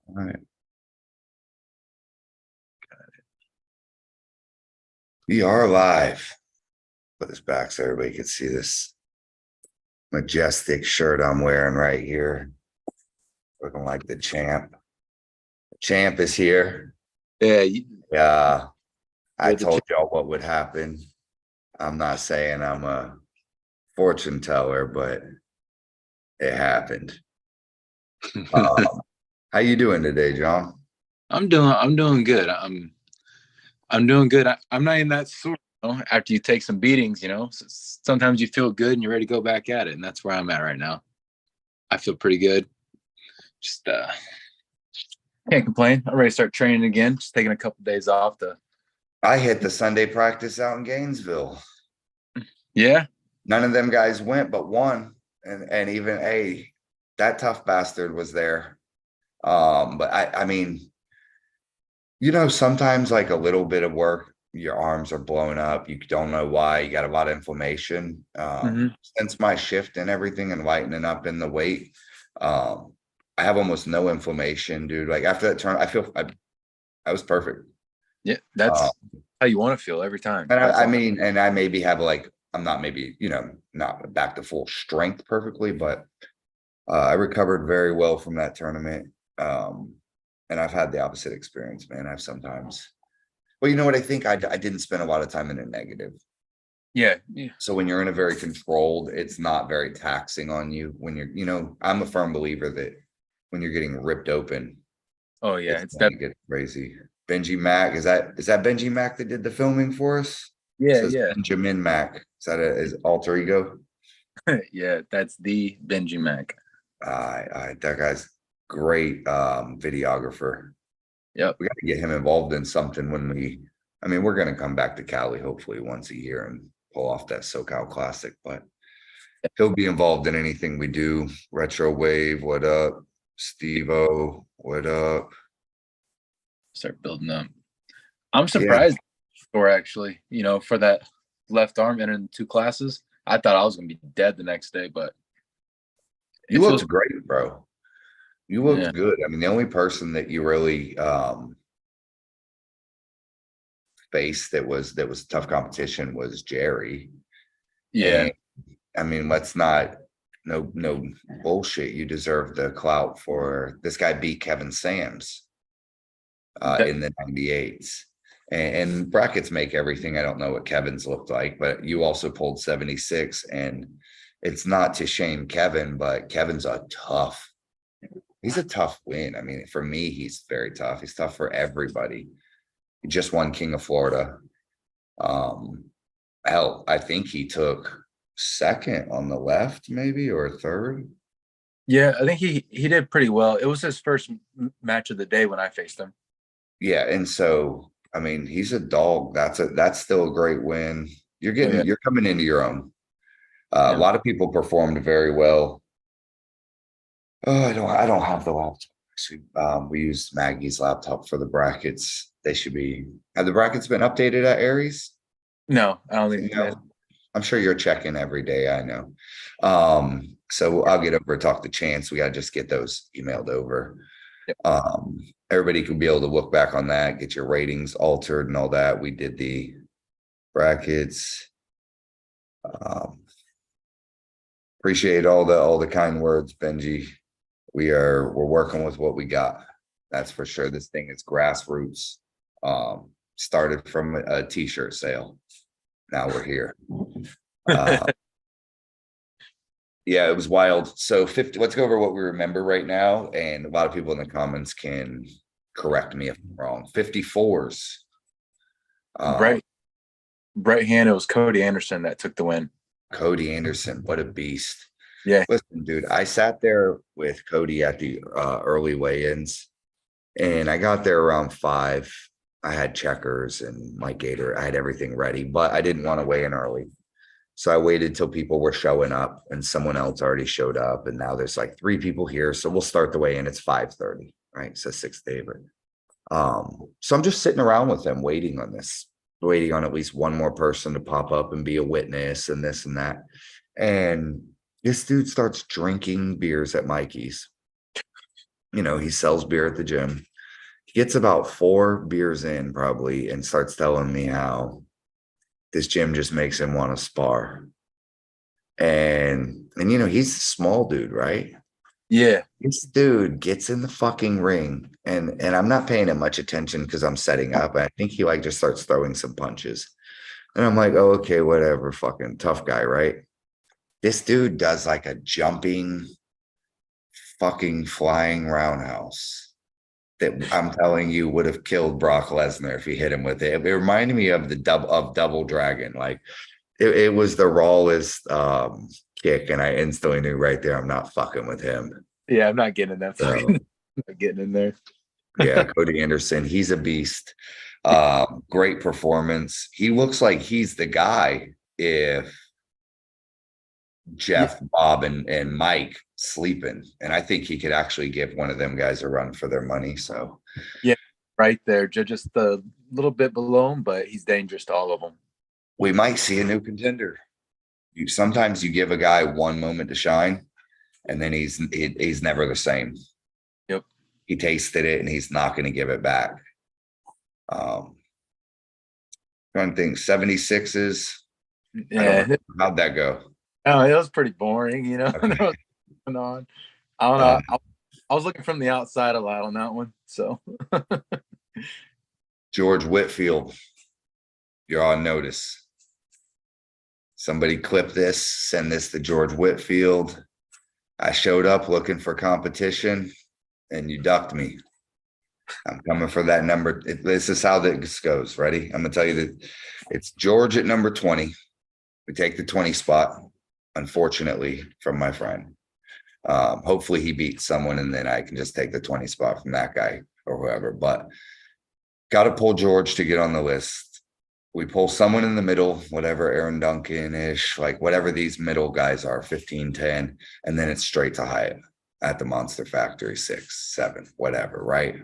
All right. We are live. Put this back so everybody can see this majestic shirt I'm wearing right here. Looking like the champ. The champ is here. Yeah. I told y'all what would happen. I'm not saying I'm a fortune teller, but it happened. How you doing today, John? I'm doing good. I'm doing good. I'm not in that sort. After you take some beatings, sometimes you feel good and you're ready to go back at it, and that's where I'm at right now. I feel pretty good. Just can't complain. I'm ready to start training again. Just taking a couple days off to. I hit the Sunday practice out in Gainesville. Yeah. None of them guys went but one, and even that tough bastard was there. But I mean, sometimes like a little bit of work, your arms are blowing up. You don't know why. You got a lot of inflammation. Since my shift and everything and lightening up in the weight, I have almost no inflammation, dude. Like after that turn, I was perfect. Yeah, that's how you want to feel every time. And I mean, and I maybe have I'm not maybe, not back to full strength perfectly, but I recovered very well from that tournament. And I've had the opposite experience, man. I've sometimes, well, you know what? I think I didn't spend a lot of time in a negative. Yeah. So when you're in a very controlled, it's not very taxing on you when you're, I'm a firm believer that when you're getting ripped open. Oh yeah. It's that get crazy. Benji Mac, is that Benji Mac that did the filming for us? Yeah. Yeah. Benjamin Mac. Is that his alter ego? Yeah. That's the Benji Mac. That guy's great videographer. Yep. We got to get him involved in something we're going to come back to Cali hopefully once a year and pull off that SoCal Classic, but he'll be involved in anything we do. Retro Wave, what up? Steve-O, what up? Start building up. I'm surprised for actually, for that left arm entering 2 classes. I thought I was going to be dead the next day, but you looked great, bro. You looked good. I mean, the only person that you really faced that was tough competition was Jerry. Yeah. And, I mean, let's not no bullshit. You deserve the clout for this guy beat Kevin Sams in the 98s. And brackets make everything. I don't know what Kevin's looked like, but you also pulled 76. And it's not to shame Kevin, but Kevin's he's a tough win. I mean, for me, he's very tough. He's tough for everybody. He just won King of Florida. Hell, I think he took second on the left, maybe, or third. Yeah, I think he did pretty well. It was his first match of the day when I faced him. Yeah, and so I mean, he's a dog. That's still a great win. You're coming into your own. A lot of people performed very well. Oh, I don't have the laptop. We use Maggie's laptop for the brackets. Have the brackets been updated at Aries? No, I don't think so. I'm sure you're checking every day. I know. So I'll get over, talk to Chance. We got to just get those emailed over. Yep. Everybody could be able to look back on that, get your ratings altered and all that. We did the brackets. Appreciate all the kind words, Benji. We're working with what we got. That's for sure. This thing is grassroots. Started from a t-shirt sale. Now we're here. Yeah, it was wild. So let's go over what we remember right now. And a lot of people in the comments can correct me if I'm wrong. 54s. Right hand, it was Cody Anderson that took the win. Cody Anderson, what a beast. Yeah. Listen, dude, I sat there with Cody at the early weigh-ins, and I got there around 5. I had checkers and Mike Gator. I had everything ready, but I didn't want to weigh in early. So I waited till people were showing up, and someone else already showed up. And now there's like 3 people here. So we'll start the weigh-in. It's 5:30, right? So 6th favorite. So I'm just sitting around with them waiting on at least one more person to pop up and be a witness and this and that. And this dude starts drinking beers at Mikey's. he sells beer at the gym. He gets about 4 beers in probably and starts telling me how this gym just makes him want to spar. And he's a small dude, right? Yeah. This dude gets in the fucking ring, and I'm not paying him much attention because I'm setting up. I think he like just starts throwing some punches. And I'm like, oh, okay, whatever, fucking tough guy, right? This dude does like a jumping fucking flying roundhouse that I'm telling you would have killed Brock Lesnar if he hit him with it. It reminded me of the Double Dragon. Like it was the rawest kick, and I instantly knew right there I'm not fucking with him. Yeah, I'm not getting in that. So, Not getting in there. yeah, Cody Anderson, he's a beast. Great performance. He looks like he's the guy if Jeff, Bob, and Mike sleeping. And I think he could actually give one of them guys a run for their money. So Yeah, right there. Just a little bit below him, but he's dangerous to all of them. we might see a new contender. Sometimes you give a guy one moment to shine, and then he's never the same. Yep. He tasted it, and he's not going to give it back. Trying to think, 76s. Yeah. How'd that go? Oh, it was pretty boring, Okay. Going on. I don't know. I was looking from the outside a lot on that one. So George Whitfield, you're on notice. Somebody clip this, send this to George Whitfield. I showed up looking for competition, and you ducked me. I'm coming for that number. This is how this goes. Ready? I'm going to tell you that it's George at number 20. We take the 20 spot, unfortunately, from my friend. Hopefully he beats someone, and then I can just take the 20 spot from that guy or whoever. But got to pull George to get on the list. We pull someone in the middle, whatever, Aaron Duncan-ish, like whatever these middle guys are, 15, 10, and then it's straight to Hyatt at the Monster Factory, 6, 7, whatever, right?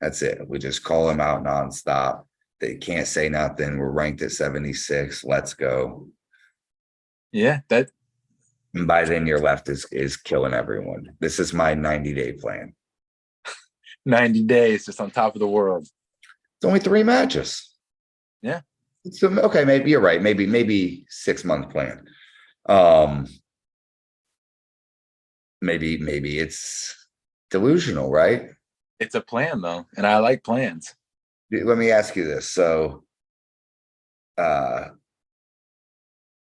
That's it. We just call him out nonstop. They can't say nothing. We're ranked at 76. Let's go. yeah, And by then your left is killing everyone. This is my 90-day plan. 90 days just on top of the world. It's only 3 matches. Yeah. So okay, maybe you're right. Maybe 6-month plan. Maybe it's delusional, right? It's a plan though, and I like plans. Let me ask you this. So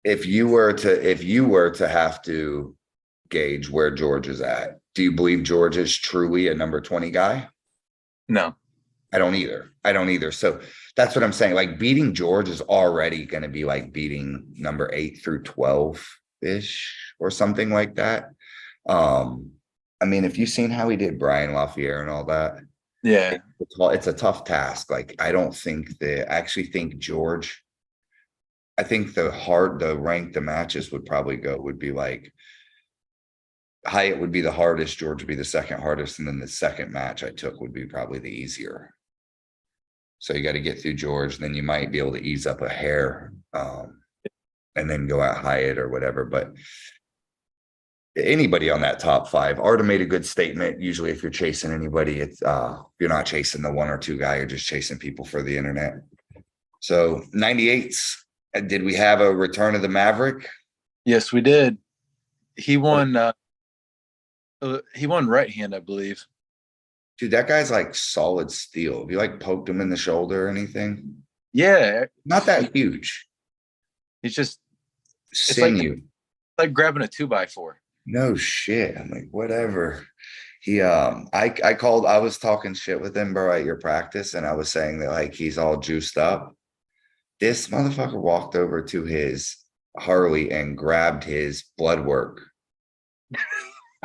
if you were to have to gauge where George is at, do you believe George is truly a number 20 guy? No. I don't either. So that's what I'm saying. Like beating George is already going to be like beating number 8 through 12-ish or something like that. I mean, if you've seen how he did Brian LaFierre and all that, Yeah. it's a tough task. Like, I actually think George, I think the rank the matches would be like Hyatt would be the hardest, George would be the second hardest, and then the second match I took would be probably the easier. So you got to get through George, then you might be able to ease up a hair, and then go at Hyatt or whatever. But anybody on that top 5, Arda made a good statement. Usually if you're chasing anybody, it's you're not chasing the 1 or 2 guy, you're just chasing people for the internet. So 98s, did we have a return of the Maverick? Yes, we did. He won right hand, I believe. Dude, that guy's like solid steel. Have you like poked him in the shoulder or anything? Yeah. Not that huge. He's just Sinew. like grabbing a 2x4. No shit. I'm like, whatever. He I was talking shit with him, bro, at your practice, and I was saying that like he's all juiced up. This motherfucker walked over to his Harley and grabbed his blood work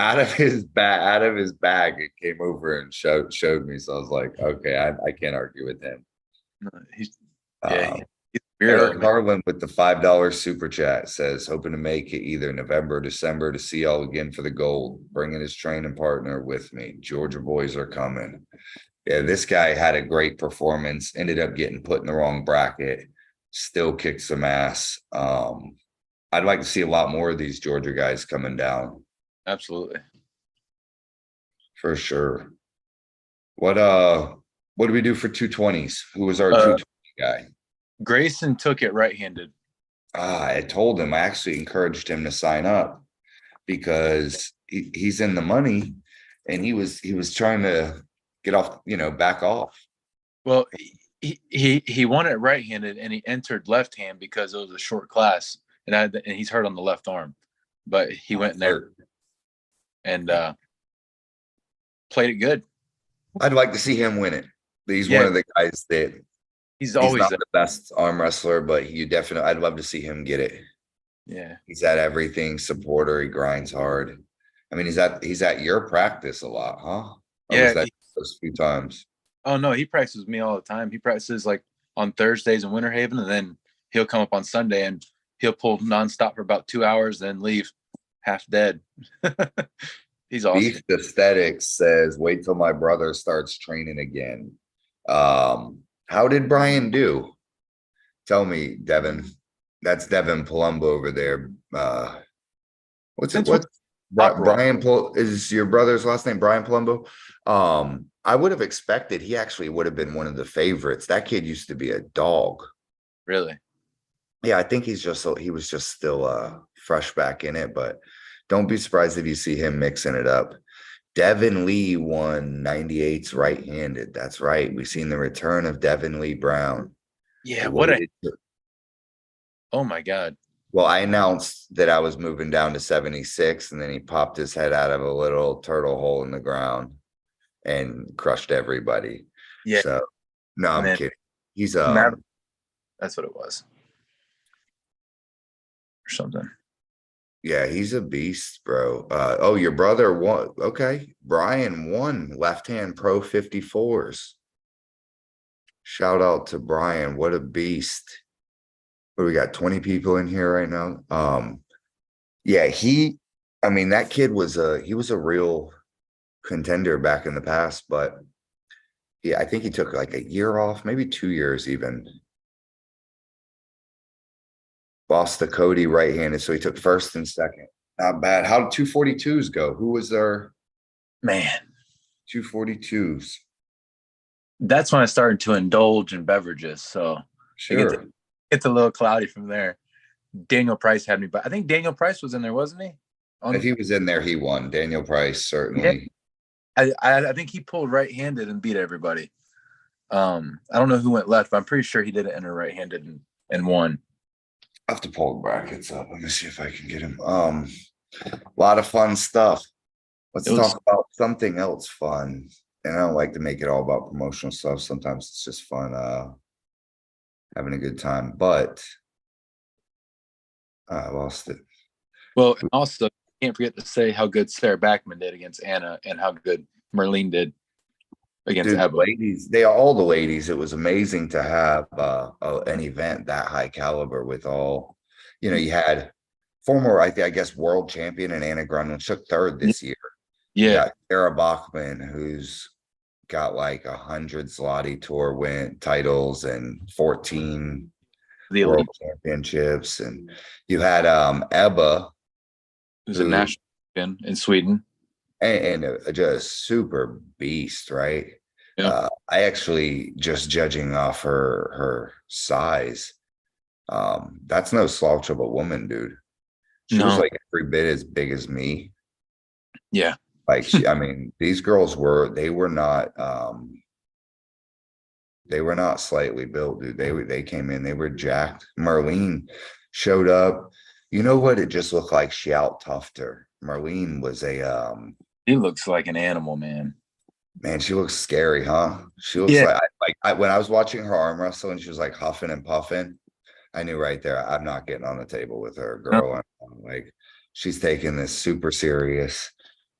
out of his bag and came over and showed me. So I was like, okay, I can't argue with him. He's Eric Garland with the $5 super chat says, hoping to make it either November or December to see y'all again for the gold. Bringing his training partner with me. Georgia boys are coming. Yeah, this guy had a great performance. Ended up getting put in the wrong bracket. Still kicked some ass. I'd like to see a lot more of these Georgia guys coming down. Absolutely. for sure. What do we do for 220s? Who was our 220 guy? Grayson took it right-handed. I told him, I actually encouraged him to sign up because he's in the money and he was trying to get off, back off. Well, he won it right-handed and he entered left hand because it was a short class and he's hurt on the left arm, but he went in there and played it good. I'd like to see him win it. He's Yeah. one of the guys that He's he's always not the best arm wrestler, but I'd love to see him get it. yeah. He's at everything, supporter, he grinds hard. I mean, he's at your practice a lot, huh? Or Yeah. was that those few times? Oh no, he practices with me all the time. He practices like on Thursdays in Winter Haven, and then he'll come up on Sunday and he'll pull nonstop for about 2 hours, then leave half dead. He's awesome. Beast Aesthetics says, wait till my brother starts training again. How did Brian do? Tell me, Devin. That's Devin Palumbo over there. What's Brian is your brother's last name, Brian Palumbo? I would have expected he actually would have been one of the favorites. That kid used to be a dog. Really? Yeah, I think he was just still fresh back in it, but don't be surprised if you see him mixing it up. Devin Lee won 98's right-handed. That's right. We've seen the return of Devin Lee Brown. Yeah, oh my God. Well, I announced that I was moving down to 76, and then he popped his head out of a little turtle hole in the ground and crushed everybody. Yeah. So no, I'm kidding. He's that's what it was. Or something. Yeah, he's a beast, bro. Oh, your brother won. Okay. Brian won left-hand pro 54s. Shout out to Brian. What a beast. But we got 20 people in here right now. Yeah, that kid was a real contender back in the past, but yeah, I think he took like a year off, maybe 2 years even. Lost to Cody right-handed, so he took first and second. Not bad. How did 242s go? Who was their man? 242s. That's when I started to indulge in beverages. So sure, it's a little cloudy from there. Daniel Price had me, but I think Daniel Price was in there, wasn't he? If he was in there, he won. Daniel Price certainly. Yeah. I think he pulled right-handed and beat everybody. I don't know who went left, but I'm pretty sure he did it in a right-handed and won. I have to pull the brackets up. Let me see if I can get him. A lot of fun stuff. Let's talk about something else fun. And I don't like to make it all about promotional stuff. Sometimes it's just fun, having a good time. But I lost it. Well, also can't forget to say how good Sarah Backman did against Anna and how good Merlene did against Ebba. Ladies, all the ladies. It was amazing to have an event that high caliber with all, you had former, I guess, world champion and Anna Grunwald took third this year. Yeah. You got Sarah Bachman, who's got like 100 Zloty tour titles and 14 world championships. And you had Ebba, who's a national champion in Sweden. And just super beast, right? Yeah. I actually, just judging off her size, that's no slouch of a woman, dude. She was like every bit as big as me. Yeah. Like these girls they were not slightly built, dude. They came in, they were jacked. Marlene showed up. You know what? It just looked like she out-toughed her. Marlene was he looks like an animal, man. Man, she looks scary, huh? She looks when I was watching her arm wrestle and she was like huffing and puffing, I knew right there, I'm not getting on the table with her, girl. Like, she's taking this super serious.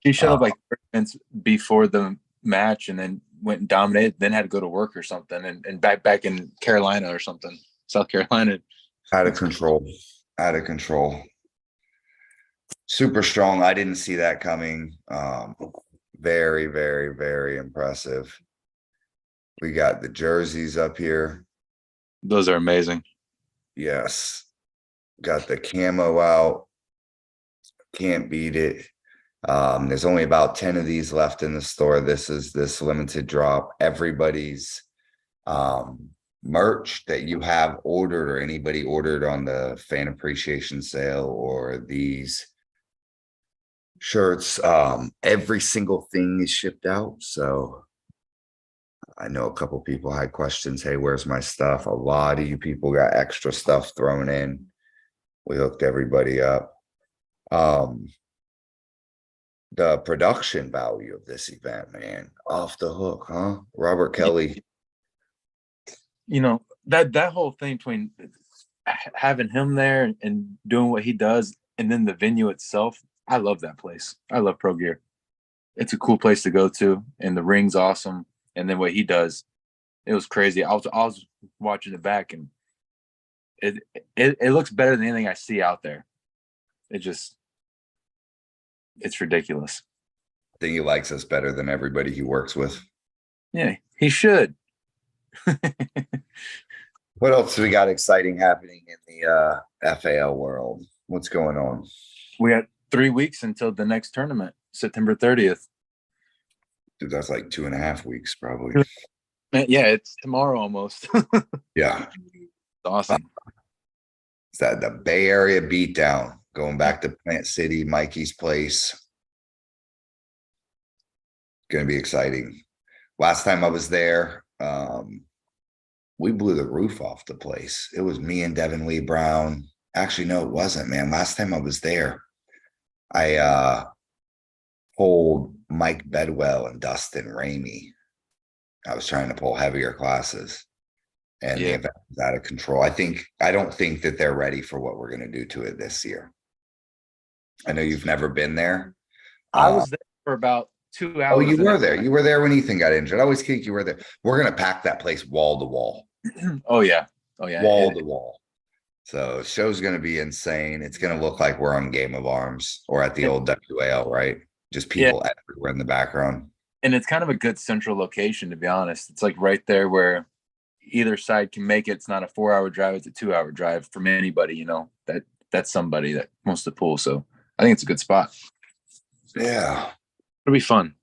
She showed up like 30 minutes before the match and then went and dominated, then had to go to work or something and back in Carolina or something, South Carolina. Out of control. Super strong. I didn't see that coming. Very, very, very impressive. We got the jerseys up here. Those are amazing. Yes. Got the camo out. Can't beat it. There's only about 10 of these left in the store. This is this limited drop. Everybody's merch that you have ordered or anybody ordered on the fan appreciation sale or these shirts, every single thing is shipped out. So I know a couple people had questions. Hey, where's my stuff? A lot of you people got extra stuff thrown in. We hooked everybody up. The production value of this event, man, off the hook, huh? Robert Kelly. You know, that whole thing between having him there and doing what he does, and then the venue itself, I love that place. I love Pro Gear. It's a cool place to go to, and the ring's awesome. And then what he does, it was crazy. I was watching it back, and it looks better than anything I see out there. It's ridiculous. I think he likes us better than everybody he works with. Yeah, he should. What else do we got exciting happening in the FAL world? What's going on? We got 3 weeks until the next tournament, September 30th. Dude, that's like 2.5 weeks, probably. Yeah, it's tomorrow almost. Yeah. Awesome. Is that the Bay Area beatdown? Going back to Plant City, Mikey's place. Going to be exciting. Last time I was there, we blew the roof off the place. It was me and Devin Lee Brown. Actually, no, it wasn't, man. Last time I was there, I pulled Mike Bedwell and Dustin Ramey. I was trying to pull heavier classes, and the event was out of control. I don't think that they're ready for what we're going to do to it this year. I know you've never been there. I was there for about 2 hours. Oh, you were there. You were there when Ethan got injured. I always think you were there. We're going to pack that place wall to wall. Oh, yeah. Wall to wall. So show's going to be insane. It's going to look like we're on Game of Arms or at the old WAL, right? Just people everywhere in the background. And it's kind of a good central location, to be honest. It's like right there where either side can make it. It's not a 4-hour drive. It's a 2-hour drive from anybody, you know, that's somebody that wants to pull. So I think it's a good spot. Yeah. It'll be fun.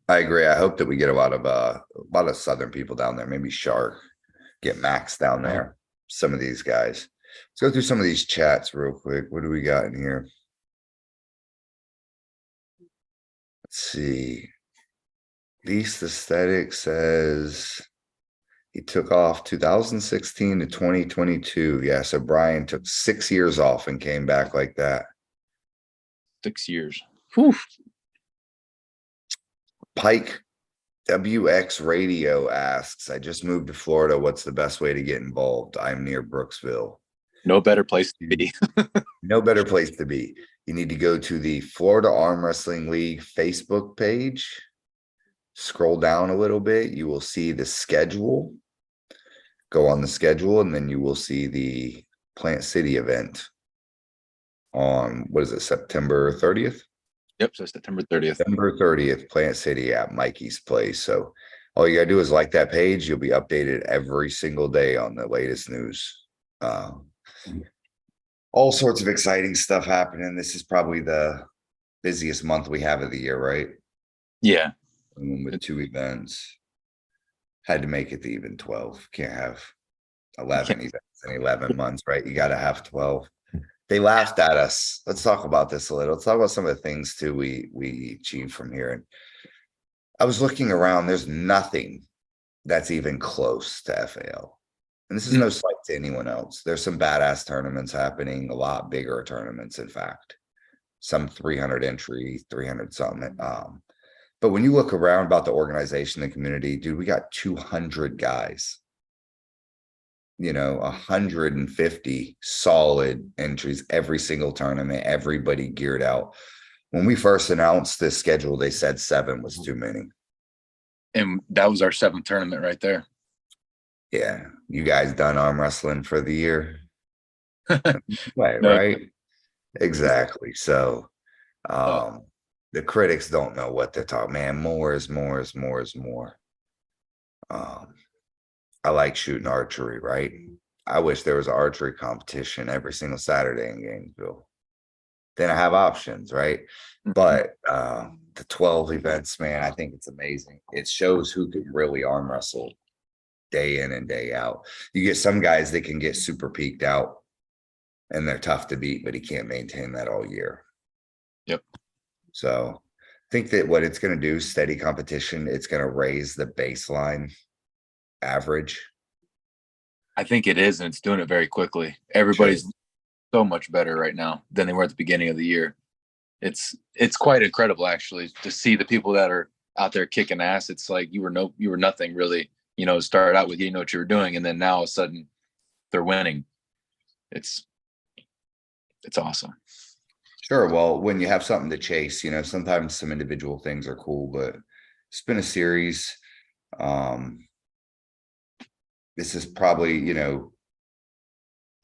I agree. I hope that we get a lot of Southern people down there. Maybe Shark, get Max down there. Some of these guys. Let's go through some of these chats real quick. What do we got in here? Let's see. Least Aesthetic says he took off 2016 to 2022. Yeah, so Brian took 6 years off and came back like that. 6 years. Whew. Pike WX Radio asks, I just moved to Florida. What's the best way to get involved? I'm near Brooksville. No better place to be. No better place to be. You need to go to the Florida Arm Wrestling League Facebook page. Scroll down a little bit. You will see the schedule. Go on the schedule, and then you will see the Plant City event on, what is it, September 30th? Yep, so September 30th. September 30th, Plant City at Mikey's place. So all you gotta do is like that page. You'll be updated every single day on the latest news. All sorts of exciting stuff happening. This is probably the busiest month we have of the year, right? Yeah. With 2 events. Had to make it to even 12. Can't have 11 events in 11 months, right? You got to have 12. They laughed at us. Let's talk about this a little. Let's talk about some of the things too we achieved from here. And I was looking around. There's nothing that's even close to FAL. And this is no slight to anyone else. There's some badass tournaments happening, a lot bigger tournaments, in fact. Some 300 entry, 300 something. But when you look around about the organization, the community, dude, we got 200 guys. 150 solid entries every single tournament, everybody geared out. When we first announced this schedule, they said 7 was too many. And that was our 7th tournament right there. Yeah. You guys done arm wrestling for the year? Right, No. right? Exactly. So the critics don't know what they're talking. Man, more is more is more is more. I like shooting archery, right? I wish there was an archery competition every single Saturday in Gainesville. then I have options, right? But the 12 events, man, I think it's amazing. It shows who can really arm wrestle day in and day out. You get some guys that can get super peaked out and they're tough to beat, but he can't maintain that all year. Yep. So I think that what it's going to do, steady competition, it's going to raise the baseline average. I think it is, and it's doing it very quickly. Everybody's so much better right now than they were at the beginning of the year. It's quite incredible, actually, to see the people that are out there kicking ass. It's like you were nothing really, started out with, what you were doing, and then now all of a sudden they're winning. It's awesome. Sure. Well, when you have something to chase, sometimes some individual things are cool, but it's been a series. This is probably,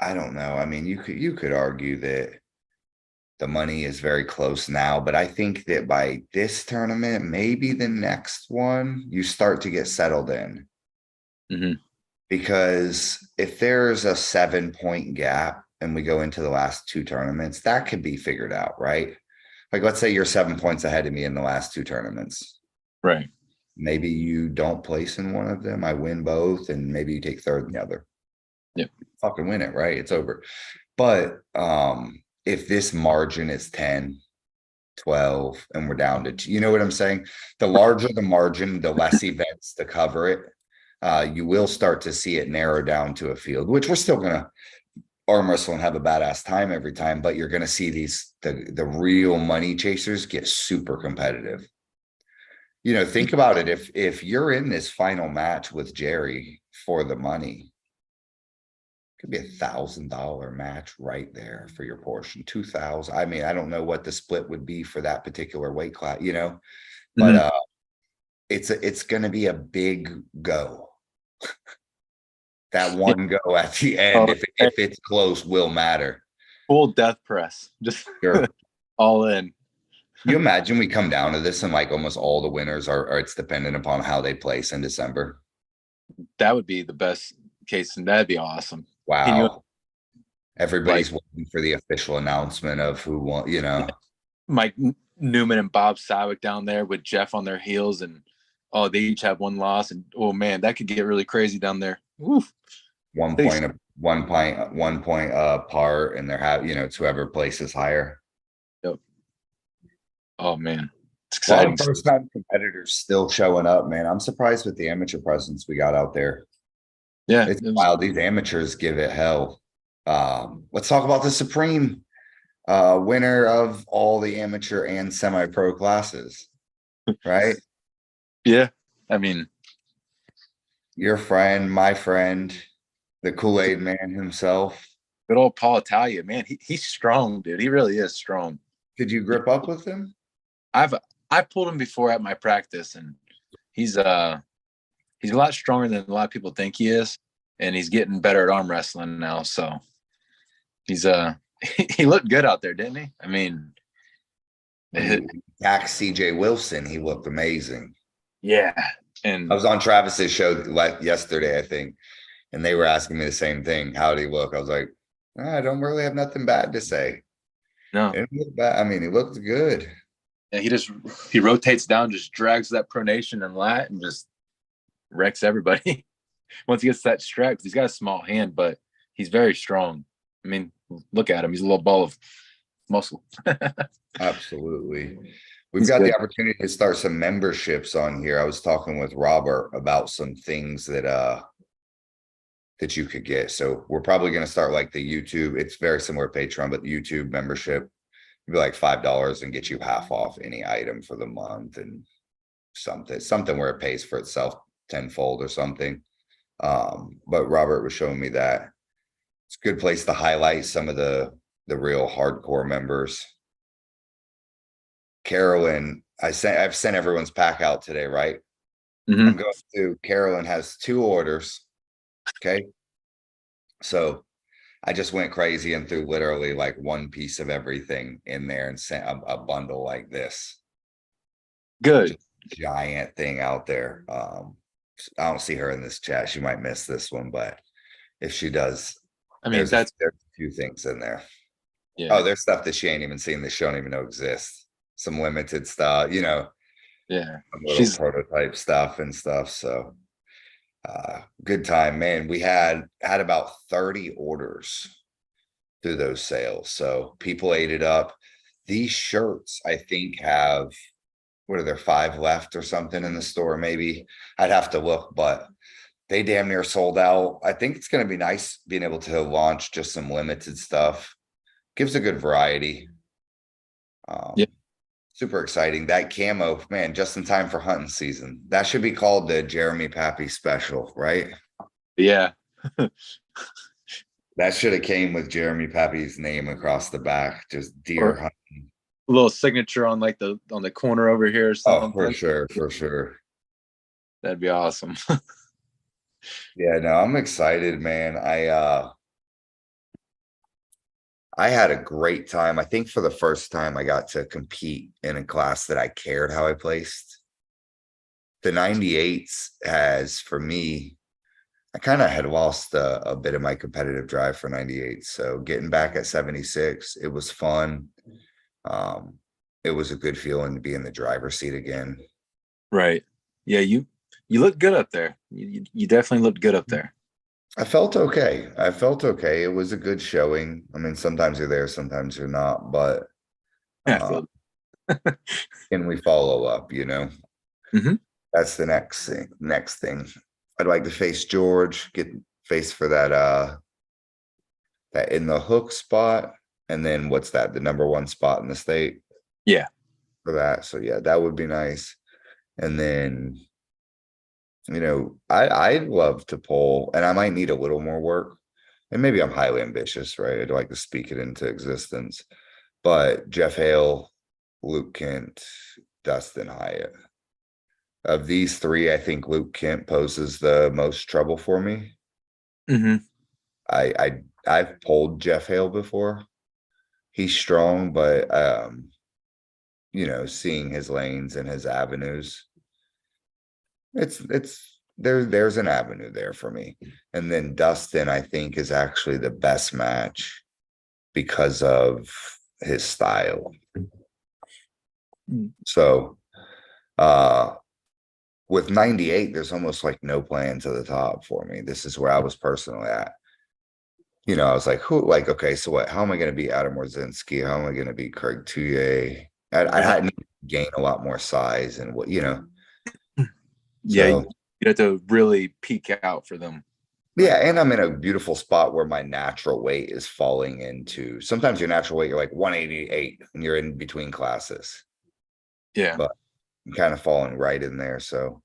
I don't know. I mean, you could argue that the money is very close now, but I think that by this tournament, maybe the next one, you start to get settled in. Mm-hmm. Because if there's a 7-point gap and we go into the last two tournaments, that could be figured out, right? Like, let's say you're 7 points ahead of me in the last two tournaments. Right. Maybe you don't place in one of them. I win both, and maybe you take third in the other. Yep. Fucking win it, right? It's over. But if this margin is 10, 12, and we're down to, you know what I'm saying? The larger the margin, the less events to cover it. You will start to see it narrow down to a field, which we're still going to arm wrestle and have a badass time every time, but you're going to see the real money chasers get super competitive. Think about it. If you're in this final match with Jerry for the money, it could be $1,000 match right there for your portion. 2,000. I mean, I don't know what the split would be for that particular weight class, but it's going to be a big go. That one go at the end, if it's close, will matter. Full death press, just Sure. all in. You imagine we come down to this and like almost all the winners are it's dependent upon how they place in December. That would be the best case, and that'd be awesome. Wow. Everybody's waiting for the official announcement of who won, Mike Newman and Bob Sawick down there with Jeff on their heels, and they each have one loss, and oh man, that could get really crazy down there. Woof. 1 point apart, and it's whoever places higher. Yep. Oh man, it's exciting. exciting. First time competitors still showing up, man. I'm surprised with the amateur presence we got out there. Yeah, it's wild. These amateurs give it hell. Let's talk about the Supreme winner of all the amateur and semi-pro classes, right? Yeah, I mean, your friend, my friend, the Kool-Aid man himself. Good old Paul Italia, man. He's strong, dude. He really is strong. Did you grip up with him? I pulled him before at my practice, and he's a lot stronger than a lot of people think he is, and he's getting better at arm wrestling now. So he's he looked good out there, didn't he? I mean, back CJ Wilson, he looked amazing. Yeah, and I was on Travis's show yesterday, I think, and they were asking me the same thing. How did he look? I was like, I don't really have nothing bad to say. No, it looked bad. I mean, he looked good. And he rotates down, just drags that pronation and lat, and just wrecks everybody. Once he gets that stretch, he's got a small hand, but he's very strong. I mean, look at him; he's a little ball of muscle. Absolutely. We've got the opportunity to start some memberships on here. I was talking with Robert about some things that you could get. So we're probably going to start like the YouTube. It's very similar to Patreon, but the YouTube membership would be like $5 and get you half off any item for the month, and something where it pays for itself tenfold or something. But Robert was showing me that it's a good place to highlight some of the real hardcore members. Carolyn, I've sent everyone's pack out today, right? Mm-hmm. I'm going to, Carolyn has 2 orders. Okay. So I just went crazy and threw literally like one piece of everything in there and sent a bundle like this. Good. Giant thing out there. I don't see her in this chat. She might miss this one, but if she does, I mean, there's a few things in there. Yeah. Oh, there's stuff that she ain't even seen that she don't even know exists. Some limited stuff, Yeah. some little She's prototype stuff and stuff. So good time, man. We had about 30 orders through those sales. So people ate it up. These shirts, I think, have what are there, 5 left or something in the store? Maybe I'd have to look, but they damn near sold out. I think it's going to be nice being able to launch just some limited stuff. Gives a good variety. yeah. Super exciting. That camo, man, just in time for hunting season. That should be called the Jeremy Pappy special, right? Yeah. That should have came with Jeremy Pappy's name across the back, just deer Or hunting. a little signature on like on the corner over here or Oh, something. for sure, for sure. That'd be awesome. Yeah, no, I'm excited, man. I had a great time. I think for the first time I got to compete in a class that I cared how I placed. The 98s has, for me, I kind of had lost a bit of my competitive drive for 98. So getting back at 76, it was fun. Um, it was a good feeling to be in the driver's seat again. Right. Yeah, you look good up there. You definitely looked good up there. I felt okay. I felt okay. It was a good showing. I mean, sometimes you're there, sometimes you're not, but I uh, feel can we follow up, Mhm. That's the next thing. I'd like to face George, get face for that in the hook spot. And then what's that? The number 1 spot in the state Yeah. for that. So yeah, that would be nice. And then, I'd love to pull, and I might need a little more work. And maybe I'm highly ambitious, right? I'd like to speak it into existence. But Jeff Hale, Luke Kent, Dustin Hyatt. Of these 3, I think Luke Kent poses the most trouble for me. Hmm. I've pulled Jeff Hale before. He's strong, but seeing his lanes and his avenues, there's an avenue there for me. And then Dustin, I think, is actually the best match because of his style. So with 98, there's almost like no plan to the top for me. This is where I was personally at. I was like, okay, so what? How am I going to beat Adam Warzinski? How am I going to beat Craig Touye? I Right. hadn't gained a lot more size and Yeah, so you have to really peek out for them. yeah, and I'm in a beautiful spot where my natural weight is falling into. Sometimes your natural weight, you're like 188 and you're in between classes, Yeah. but I'm kind of falling right in there. So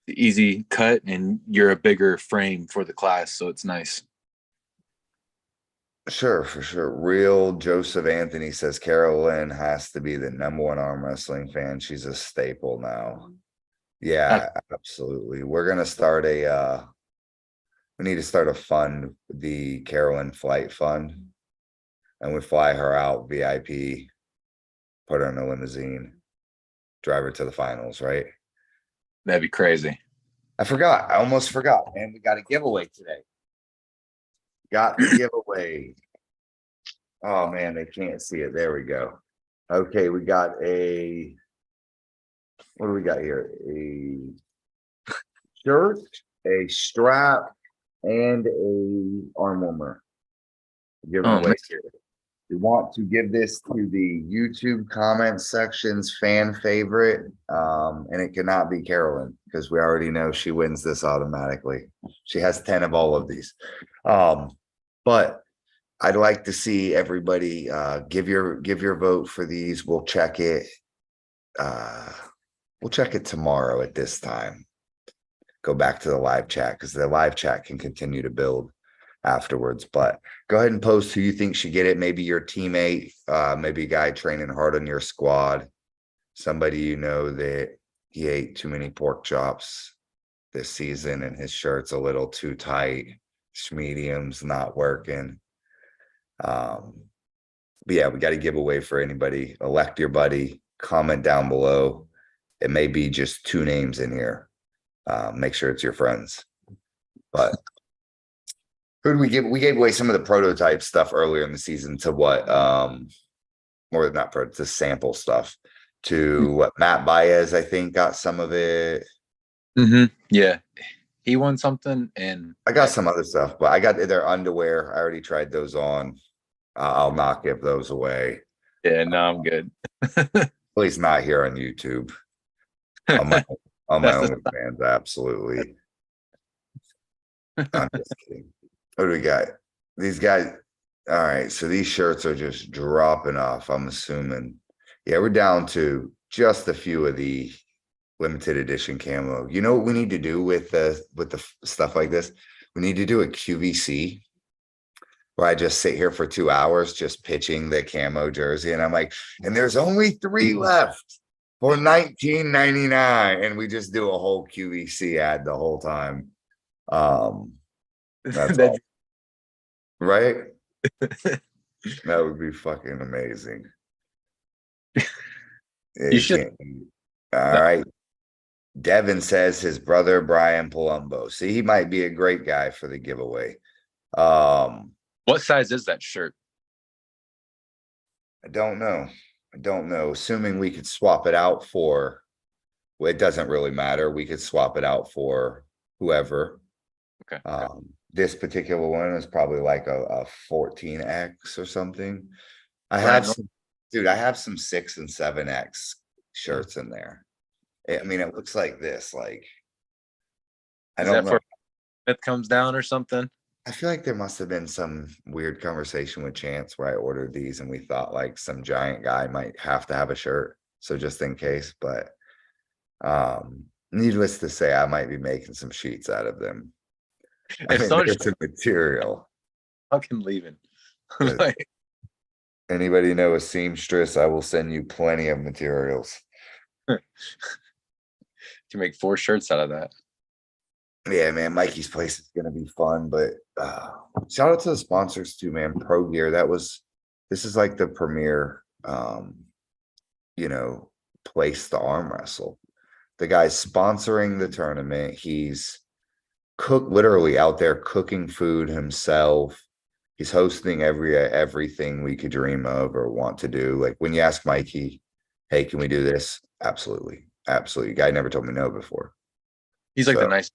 Easy cut and you're a bigger frame for the class, so it's nice. sure, for sure. Real Joseph Anthony says Carolyn has to be the number 1 arm wrestling fan. She's a staple now. Yeah, absolutely. We're gonna start we need to start a fund, the Carolyn Flight Fund, and we fly her out VIP, put her in a limousine, drive her to the finals, right? That'd be crazy. I forgot. I almost forgot, man. We got a giveaway today. Got the giveaway. Oh man, they can't see it. There we go. Okay, we got what do we got here? A shirt, a strap, and a arm warmer. Giving Oh, away here. We want to give this to the YouTube comment section's fan favorite. And it cannot be Carolyn because we already know she wins this automatically. She has 10 of all of these. But I'd like to see everybody give your vote for these. We'll check it. We'll check it tomorrow at this time. Go back to the live chat because the live chat can continue to build afterwards. But go ahead and post who you think should get it. Maybe your teammate, maybe a guy training hard on your squad, somebody that he ate too many pork chops this season and his shirt's a little too tight. Medium's not working. But yeah, we got to give away for anybody. Elect your buddy. Comment down below. It may be just 2 names in here. Make sure it's your friends. But Who did we give? We gave away some of the prototype stuff earlier in the season to what? Or not to sample stuff to what Matt Baez, I think, got some of it. Yeah, he won something, and I got some other stuff, but I got their underwear. I already tried those on. I'll not give those away. yeah, no, I'm good. At least not here on YouTube. On my That's the own fans, absolutely. I'm just kidding. What do we got? These guys. All right, so these shirts are just dropping off. I'm assuming. Yeah, we're down to just a few of the limited edition camo. You know what we need to do with the stuff like this? We need to do a QVC where I just sit here for 2 hours just pitching the camo jersey, and I'm like, and there's only 3 left for $19.99, and we just do a whole QVC ad the whole time. That's all. Right? That would be fucking amazing. You should. All right. Devin says his brother Brian Palumbo. See, he might be a great guy for the giveaway. What size is that shirt? I don't know. Assuming we could swap it out for, well, it doesn't really matter. We could swap it out for whoever. Okay. This particular one is probably like a 14X or something. I have some 6 and 7X shirts in there. I mean, it looks like this. Like, I don't know. It comes down or something. I feel like there must have been some weird conversation with Chance where I ordered these and we thought like some giant guy might have to have a shirt. So just in case, but needless to say, I might be making some sheets out of them. I mean, there's some material. Fucking leaving. Anybody know a seamstress? I will send you plenty of materials. You make 4 shirts out of that. Yeah, man, Mikey's place is gonna be fun, but shout out to the sponsors too, man. Pro Gear, this is like the premier place to arm wrestle. The guy's sponsoring the tournament. He's literally out there cooking food himself. He's hosting everything we could dream of or want to do. Like when you ask Mikey, hey, can we do this? Absolutely. Guy never told me no before. He's like the nice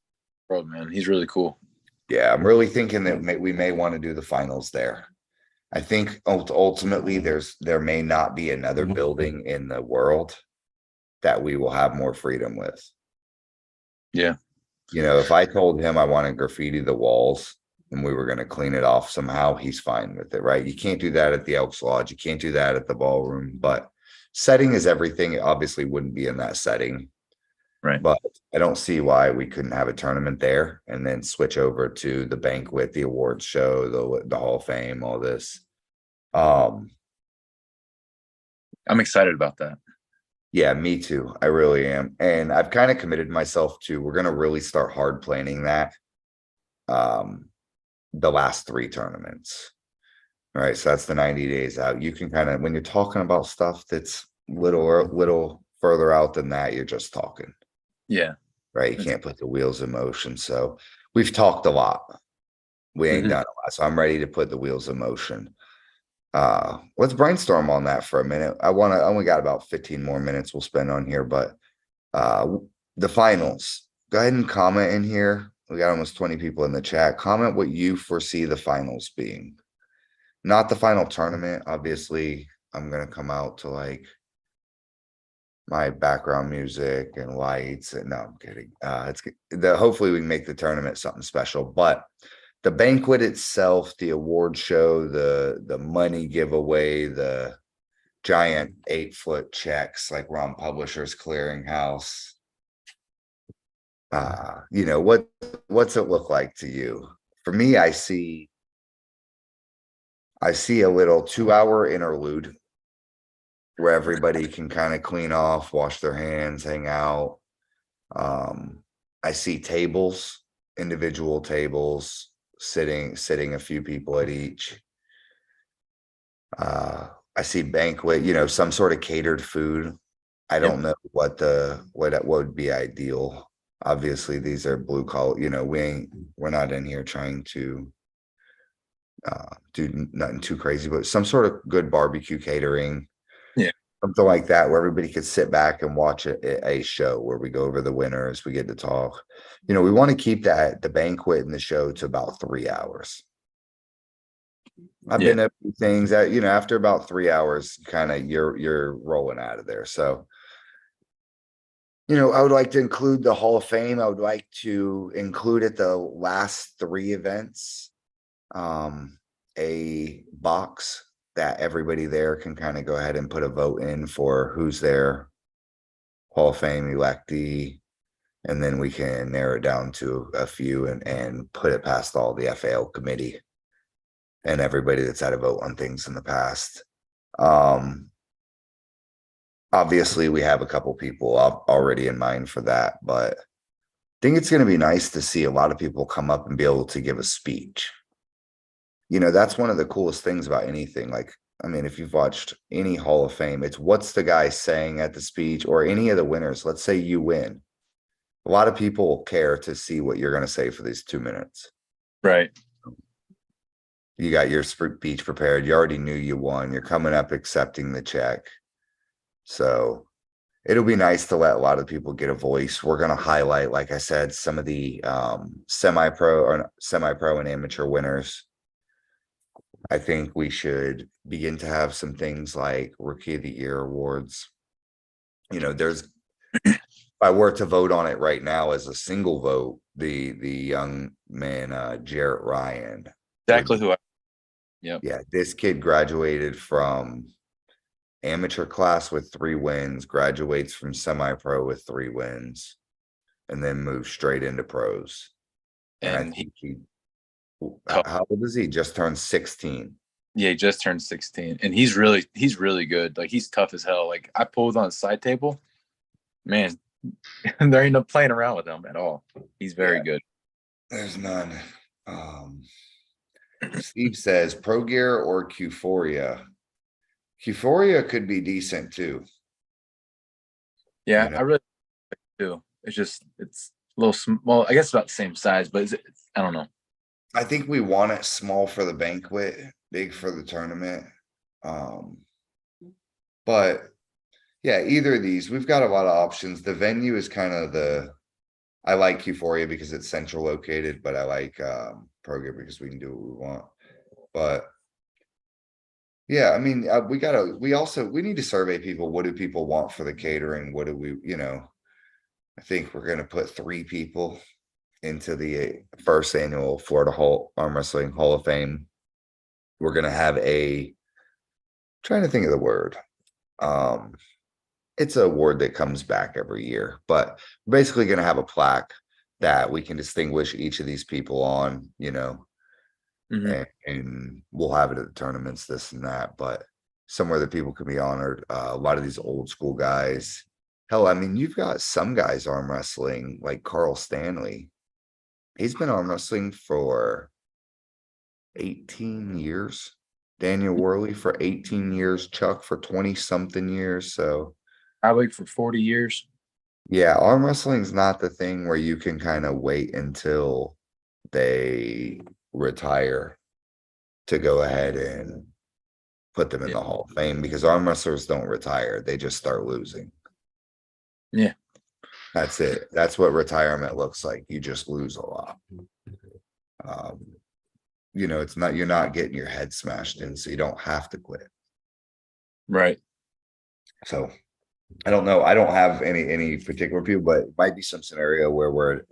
world, man. He's really cool. Yeah, I'm really thinking that we may want to do the finals there. I think ultimately there may not be another building in the world that we will have more freedom with. Yeah. If I told him I want to graffiti the walls and we were going to clean it off somehow, he's fine with it, right? You can't do that at the Elks Lodge. You can't do that at the ballroom, but setting is everything. It obviously wouldn't be in that setting. Right. But I don't see why we couldn't have a tournament there and then switch over to the banquet, the awards show, the Hall of Fame, all this. I'm excited about that. Yeah, me too. I really am. And I've kind of committed myself to, we're going to really start hard planning that. The last 3 tournaments. All right. So that's the 90 days out. You can kind of, when you're talking about stuff that's little further out than that, you're just talking. Yeah. Right. You can't put the wheels in motion. So we've talked a lot. We ain't done a lot. So I'm ready to put the wheels in motion. Let's brainstorm on that for a minute. I only got about 15 more minutes we'll spend on here, but the finals, go ahead and comment in here. We got almost 20 people in the chat. Comment what you foresee the finals being. Not the final tournament. Obviously, I'm going to come out to like my background music and lights. And no, I'm kidding. Hopefully we can make the tournament something special, but the banquet itself, the award show, the money giveaway, the giant 8-foot checks like Ron Publishers Clearinghouse. What's it look like to you? For me, I see a little 2-hour interlude where everybody can kind of clean off, wash their hands, hang out. I see tables, individual tables, sitting a few people at each. I see banquet, some sort of catered food. I don't know what would be ideal. Obviously, these are blue collar, we're not in here trying to Do nothing too crazy, but some sort of good barbecue catering, Yeah. something like that, where everybody could sit back and watch a show where we go over the winners, we get to talk. We want to keep the banquet and the show to about 3 hours. I've Yeah. been to a few things that, after about 3 hours, kind of you're rolling out of there. So, I would like to include the Hall of Fame. I would like to include at the last three events, a box that everybody there can kind of go ahead and put a vote in for who's their Hall of Fame electee. And then we can narrow it down to a few and put it past all the FAL committee and everybody that's had a vote on things in the past. Obviously we have a couple people already in mind for that, but I think it's going to be nice to see a lot of people come up and be able to give a speech. That's one of the coolest things about anything. Like, I mean, if you've watched any Hall of Fame, it's what's the guy saying at the speech, or any of the winners. Let's say you win. A lot of people care to see what you're going to say for these 2 minutes. Right. You got your speech prepared. You already knew you won. You're coming up accepting the check. So it'll be nice to let a lot of people get a voice. We're going to highlight, like I said, some of the semi-pro and amateur winners. I think we should begin to have some things like Rookie of the Year awards. There's, if I were to vote on it right now as a single vote, the young man, Jarrett Ryan. Exactly who I. Yep. Yeah, this kid graduated from amateur class with 3 wins, graduates from semi-pro with 3 wins, and then moves straight into pros. And I think how old is he? Just turned 16. Yeah, he just turned 16, and he's really good. Like, he's tough as hell. Like, I pulled on the side table, man. There ain't no playing around with him at all. He's very good. There's none. Steve says Pro Gear or Q4. Q4 could be decent too. Yeah, I really like it too. It's a little small. I guess about the same size, but I don't know. I think we want it small for the banquet, big for the tournament. But yeah, either of these, we've got a lot of options. The venue is kind of I like Q4 because it's central located, but I like Pro Gear because we can do what we want. But yeah, I mean, we need to survey people. What do people want for the catering? What do we, I think we're going to put 3 people into the first annual Florida Arm Wrestling Hall of Fame. We're going to have trying to think of the word. It's a word that comes back every year, but we're basically going to have a plaque that we can distinguish each of these people on, and we'll have it at the tournaments, this and that, but somewhere that people can be honored. A lot of these old school guys. Hell, I mean, you've got some guys arm wrestling, like Carl Stanley. He's been arm wrestling for 18 years. Daniel Worley for 18 years. Chuck for 20 something years. So Probably for 40 years. yeah, arm wrestling is not the thing where you can kind of wait until they retire to go ahead and put them in the Hall of Fame, because arm wrestlers don't retire. They just start losing. Yeah. That's it. That's what retirement looks like. You just lose a lot. It's not, you're not getting your head smashed in, so you don't have to quit. Right. So I don't know. I don't have any particular people, but it might be some scenario where we're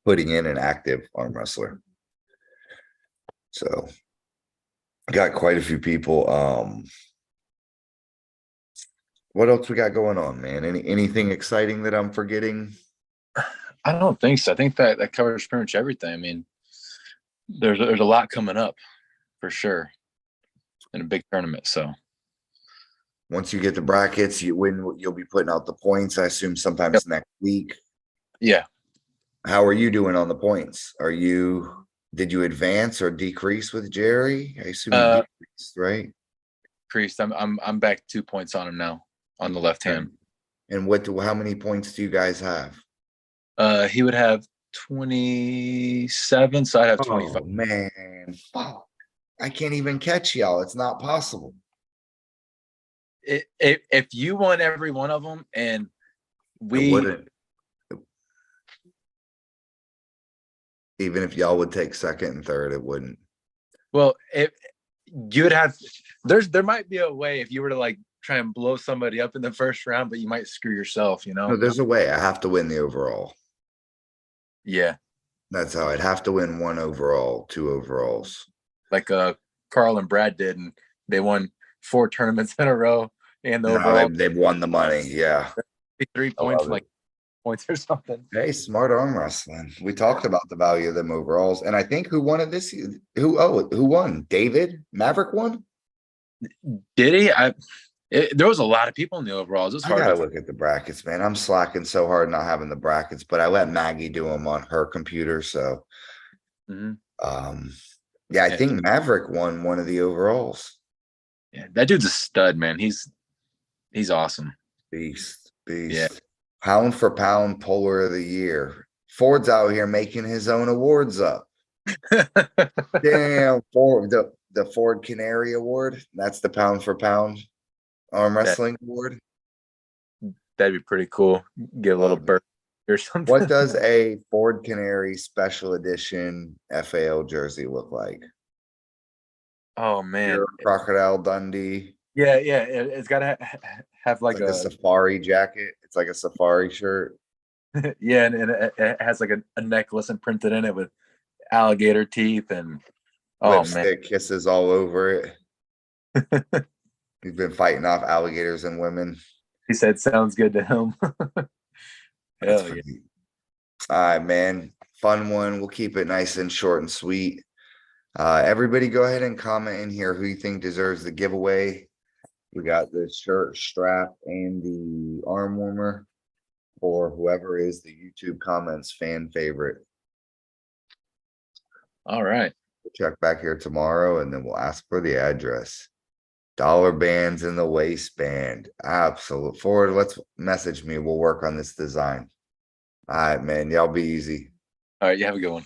putting in an active arm wrestler. So got quite a few people. What else we got going on, man? Anything exciting that I'm forgetting? I don't think so. I think that covers pretty much everything. I mean, there's a lot coming up for sure in a big tournament. So once you get the brackets, you'll be putting out the points, I assume sometimes next week. Yeah. How are you doing on the points? Did you advance or decrease with Jerry? I assume you decreased, right? Increased. I'm back 2 points on him now on the left hand. And how many points do you guys have? He would have 27, so I'd have 25. Oh man, fuck. I can't even catch y'all. It's not possible. If you won every one of them, and It we, wouldn't. Even if y'all would take second and third, it wouldn't. well, if you would have, there might be a way if you were to like try and blow somebody up in the first round, but you might screw yourself, you No, know? there's a way. I have to win the overall. Yeah, That's how I'd have to win one overall, two overalls. like Carl and Brad did, and they won 4 tournaments in a row, and the No, overall they've won the money. Yeah. 3 I points, love like it. points or something. Hey, smart arm wrestling. We talked about the value of them overalls, and I think who won it this year? Who won? David Maverick won. Did he? There was a lot of people in the overalls. It's I hard gotta to. look at the brackets, man. I'm slacking so hard not having the brackets, but I let Maggie do them on her computer. So, Mhm. yeah, I Yeah, think Maverick won one of the overalls. yeah, that dude's a stud, man. He's awesome. Beast, Yeah. beast. Pound for pound puller of the year. Ford's out here making his own awards up. Damn, Ford, the Ford Canary Award. That's the pound for pound arm wrestling award. That'd be pretty cool. Get a little Love it. bird or something. What does a Ford Canary special edition FAL jersey look like? Oh Your man. Crocodile Dundee. Yeah, yeah. It's gotta have It's like like a a safari jacket. It's like a safari shirt yeah, and it has like a necklace and printed in it with alligator teeth and oh man. lipstick, kisses all over it. He's been fighting off alligators and women. He said sounds good to him. That's Hell yeah. pretty. All right, man. Fun one. We'll keep it nice and short and sweet. Everybody go ahead and comment in here who you think deserves the giveaway. We got the shirt strap and the arm warmer for whoever is the YouTube comments fan favorite. All right. We'll check back here tomorrow and then we'll ask for the address. Dollar bands in the waistband. Absolute. Forward, let's message me. We'll work on this design. All right, man. Y'all be easy. All right, you have a good one.